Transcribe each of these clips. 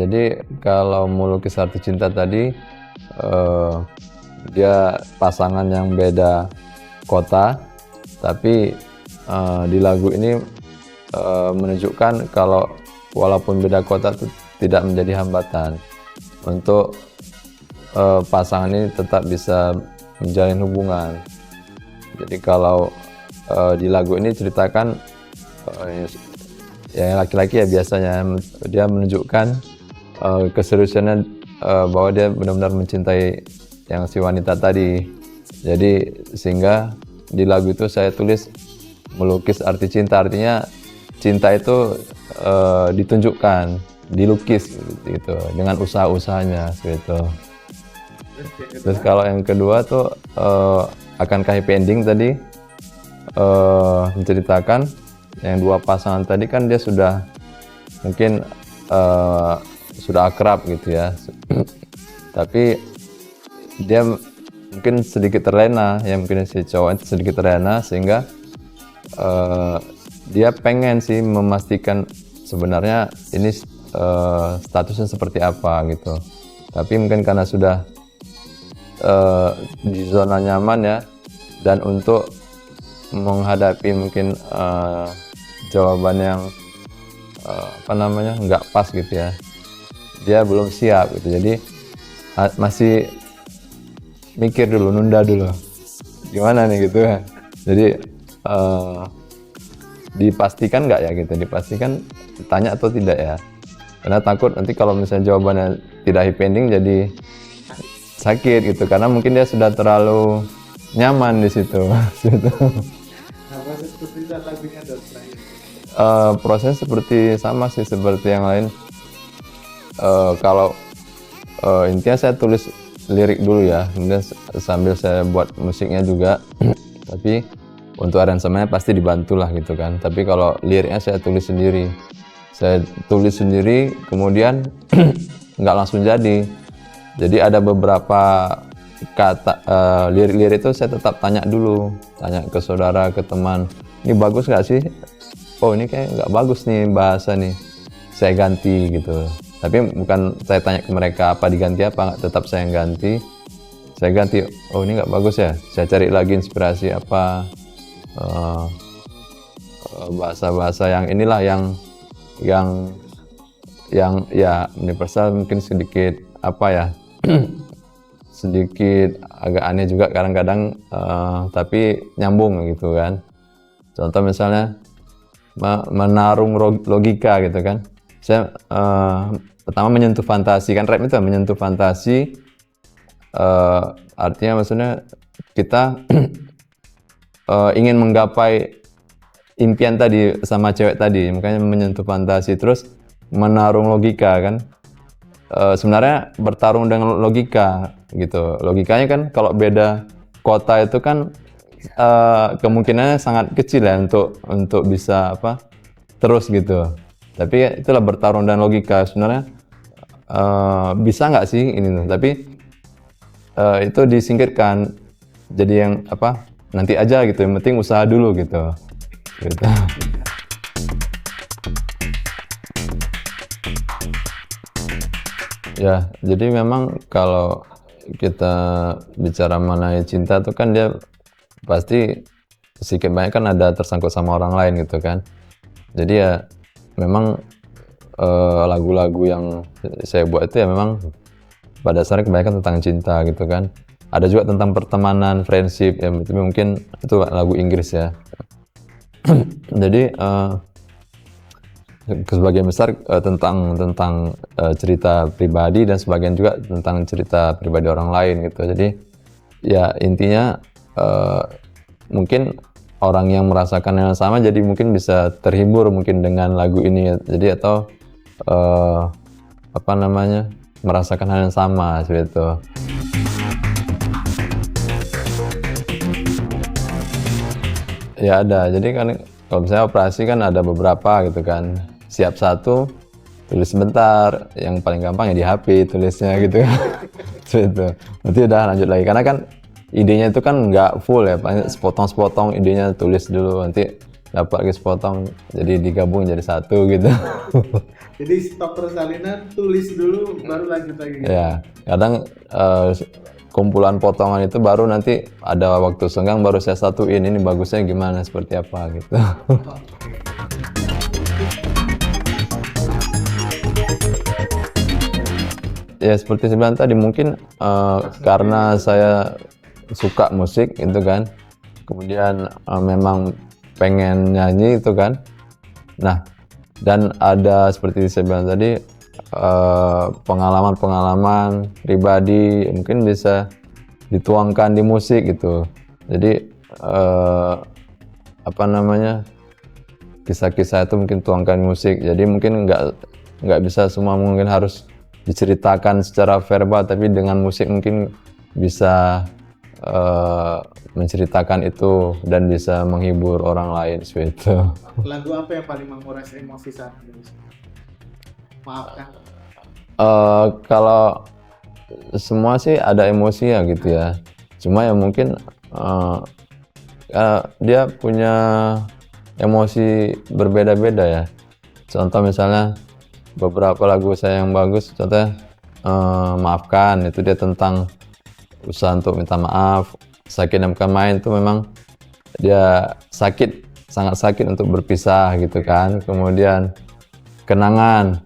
jadi kalau melukis arti cinta tadi, dia pasangan yang beda kota, tapi di lagu ini menunjukkan kalau walaupun beda kota itu tidak menjadi hambatan untuk pasangan ini tetap bisa menjalin hubungan. Jadi kalau di lagu ini ceritakan yang laki-laki ya biasanya dia menunjukkan keseriusannya bahwa dia benar-benar mencintai yang si wanita tadi. Jadi sehingga di lagu itu saya tulis melukis arti cinta, artinya cinta itu ditunjukkan, dilukis gitu dengan usaha-usahanya gitu. Terus kalau yang kedua tuh akankah happy ending tadi, menceritakan yang dua pasangan tadi kan dia sudah mungkin sudah akrab gitu ya, tapi dia mungkin sedikit terlena, ya mungkin si cowok itu sedikit terlena sehingga dia pengen sih memastikan sebenarnya ini statusnya seperti apa gitu, tapi mungkin karena sudah di zona nyaman ya, dan untuk menghadapi mungkin jawaban yang nggak pas gitu ya, dia belum siap gitu, jadi masih mikir dulu, nunda dulu gimana nih gitu ya. Jadi dipastikan nggak ya gitu, dipastikan tanya atau tidak ya, karena takut nanti kalau misalnya jawabannya tidak happy ending jadi sakit gitu, karena mungkin dia sudah terlalu nyaman di situ. Proses seperti sama sih seperti yang lain. Kalau intinya saya tulis lirik dulu ya, kemudian sambil saya buat musiknya juga. Tapi untuk aransemennya pasti dibantu lah gitu kan. Tapi kalau liriknya saya tulis sendiri, kemudian nggak langsung jadi. Jadi ada beberapa kata lirik-lirik itu saya tetap tanya dulu, tanya ke saudara, ke teman, ini bagus nggak sih? Oh ini kayak nggak bagus nih bahasa nih, saya ganti gitu. Tapi bukan saya tanya ke mereka apa diganti apa, tetap saya yang ganti. Saya ganti, oh ini nggak bagus ya, saya cari lagi inspirasi apa, bahasa-bahasa yang inilah yang ya universal, mungkin sedikit apa ya, sedikit agak aneh juga kadang-kadang, tapi nyambung gitu kan. Contoh misalnya menarung logika gitu kan. Saya pertama menyentuh fantasi, kan rap itu menyentuh fantasi, artinya maksudnya kita ingin menggapai impian tadi sama cewek tadi, makanya menyentuh fantasi. Terus menarung logika kan, sebenarnya bertarung dengan logika gitu. Logikanya kan kalau beda kota itu kan kemungkinannya sangat kecil ya untuk bisa terus gitu. Tapi itulah bertarung dan logika sebenarnya, bisa nggak sih ini tuh, tapi itu disingkirkan jadi yang nanti aja gitu, yang penting usaha dulu gitu. Ya, jadi memang kalau kita bicara mengenai cinta tuh kan dia pasti sedikit banyak kan ada tersangkut sama orang lain gitu kan. Jadi ya memang lagu-lagu yang saya buat itu ya memang pada dasarnya kebanyakan tentang cinta gitu kan. Ada juga tentang pertemanan, friendship ya, mungkin itu lagu Inggris ya. Jadi sebagian besar tentang cerita pribadi, dan sebagian juga tentang cerita pribadi orang lain gitu. Jadi ya intinya mungkin orang yang merasakan yang sama jadi mungkin bisa terhibur mungkin dengan lagu ini, jadi atau merasakan hal yang sama seperti itu. Ya ada, jadi kan kalau misalnya operasi kan ada beberapa gitu kan, siap satu tulis sebentar, yang paling gampang ya di HP tulisnya gitu. Itu nanti udah lanjut lagi, karena kan idenya itu kan nggak full ya, sepotong-sepotong idenya tulis dulu, nanti dapat lagi sepotong, jadi digabung jadi satu gitu. Jadi stop persalinan, tulis dulu, baru lanjut lagi. Ya, kadang kumpulan potongan itu baru nanti ada waktu senggang baru saya satuin, ini bagusnya gimana, seperti apa gitu. Ya seperti saya bilang tadi, mungkin karena saya suka musik itu kan, kemudian memang pengen nyanyi itu kan. Nah, dan ada seperti saya bilang tadi, pengalaman-pengalaman pribadi mungkin bisa dituangkan di musik gitu. Jadi apa namanya, kisah-kisah itu mungkin tuangkan di musik. Jadi mungkin nggak bisa semua mungkin harus diceritakan secara verbal, tapi dengan musik mungkin bisa menceritakan itu dan bisa menghibur orang lain seperti itu. Lagu apa yang paling menguras emosi saat ini? Maafkan. Kalau semua sih ada emosi ya gitu ya. Cuma ya mungkin dia punya emosi berbeda-beda ya. Contoh misalnya beberapa lagu saya yang bagus, contohnya Maafkan, itu dia tentang usaha untuk minta maaf. Sakit dan Bukan Main itu memang dia sakit, sangat sakit untuk berpisah gitu kan. Kemudian Kenangan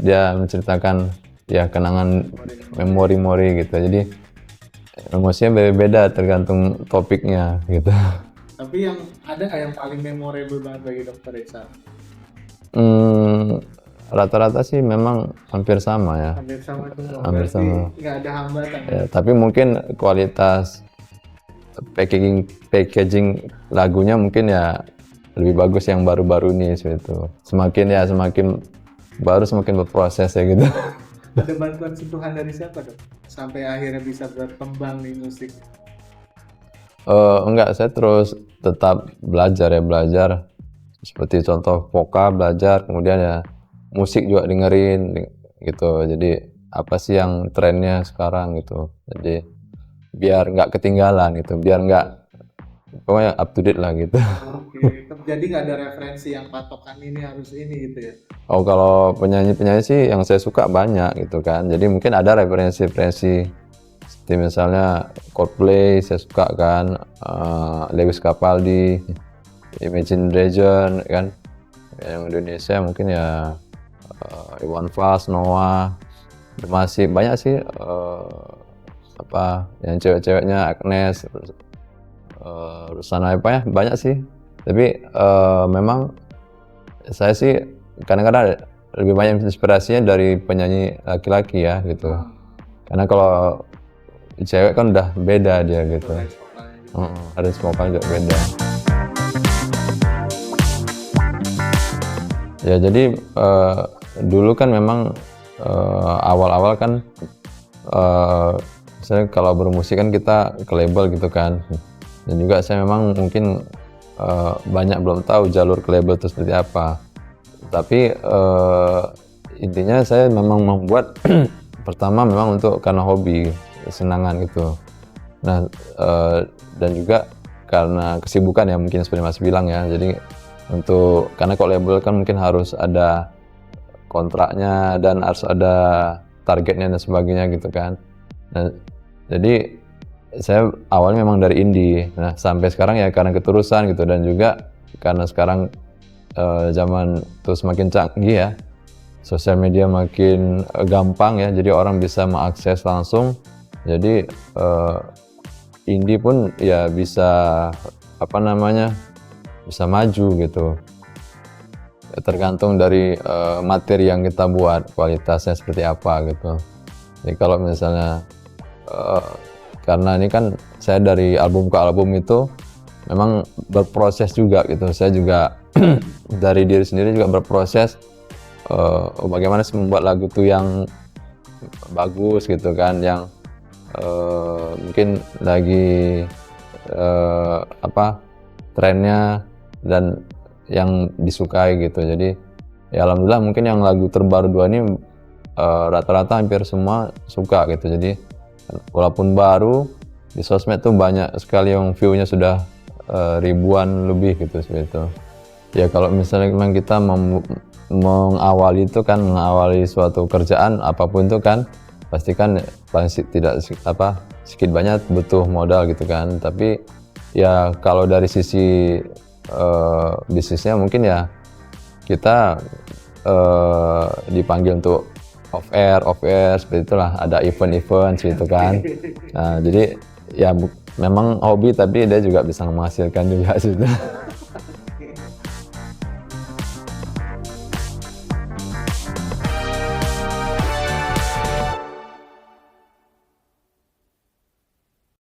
dia menceritakan ya kenangan, memori-memori gitu. Jadi emosinya beda-beda tergantung topiknya gitu. Tapi yang ada nggak yang paling memorable banget bagi Dokter Reza? Rata-rata sih memang hampir sama ya. Hampir sama semua. Hampir Berarti sama. nggak ada hambatan. Ya, tapi mungkin kualitas packaging lagunya mungkin ya lebih bagus yang baru-baru nih seperti itu. Semakin baru semakin berproses ya gitu. Ada bantuan sentuhan dari siapa dok? Sampai akhirnya bisa berkembang di musik. Enggak, saya terus tetap belajar. Seperti contoh vokal belajar, kemudian ya musik juga dengerin gitu. Jadi apa sih yang trennya sekarang gitu. Jadi biar nggak ketinggalan gitu, biar nggak, pokoknya up to date lah gitu. Oke, jadi nggak ada referensi yang patokan ini harus ini gitu ya? Oh, kalau penyanyi sih yang saya suka banyak gitu kan. Jadi mungkin ada referensi seperti misalnya Coldplay saya suka kan, Lewis Capaldi, Imagine Dragon kan. Yang Indonesia mungkin ya Iwan Fals, Noah, masih banyak sih. Apa yang cewek-ceweknya Agnes, Rusana apa ya, banyak sih. Tapi memang saya sih kadang-kadang lebih banyak inspirasinya dari penyanyi laki-laki ya gitu. Karena kalau cewek kan udah beda dia gitu. Ada vokal juga beda. Ya jadi dulu kan memang awal-awal kan saya kalau bermusik kan kita ke label gitu kan. Dan juga saya memang mungkin banyak belum tahu jalur ke label itu seperti apa. Tapi intinya saya memang membuat pertama memang karena hobi, kesenangan gitu. Nah dan juga karena kesibukan ya mungkin seperti Mas bilang ya. Jadi karena kalau label kan mungkin harus ada kontraknya dan harus ada targetnya dan sebagainya gitu kan. Nah, jadi saya awalnya memang dari indie. Nah sampai sekarang ya karena keterusan gitu, dan juga karena sekarang zaman itu semakin canggih ya, sosial media makin gampang ya, jadi orang bisa mengakses langsung. Jadi indie pun ya bisa bisa maju gitu. Tergantung dari materi yang kita buat, kualitasnya seperti apa gitu. Jadi kalau misalnya karena ini kan saya dari album ke album itu memang berproses juga gitu. Saya juga dari diri sendiri juga berproses bagaimana sih membuat lagu tuh yang bagus gitu kan, yang mungkin lagi trennya dan yang disukai gitu. Jadi ya alhamdulillah mungkin yang lagu terbaru 2 ini rata-rata hampir semua suka gitu. Jadi walaupun baru, di sosmed tuh banyak sekali yang view-nya sudah ribuan lebih gitu seperti itu. Ya kalau misalnya memang kita mengawali itu kan, mengawali suatu kerjaan apapun itu kan pasti kan paling tidak sedikit banyak butuh modal gitu kan. Tapi ya kalau dari sisi bisnisnya mungkin ya kita dipanggil untuk off air seperti itulah, ada event gitu kan. Nah jadi ya memang hobi tapi dia juga bisa menghasilkan juga situ.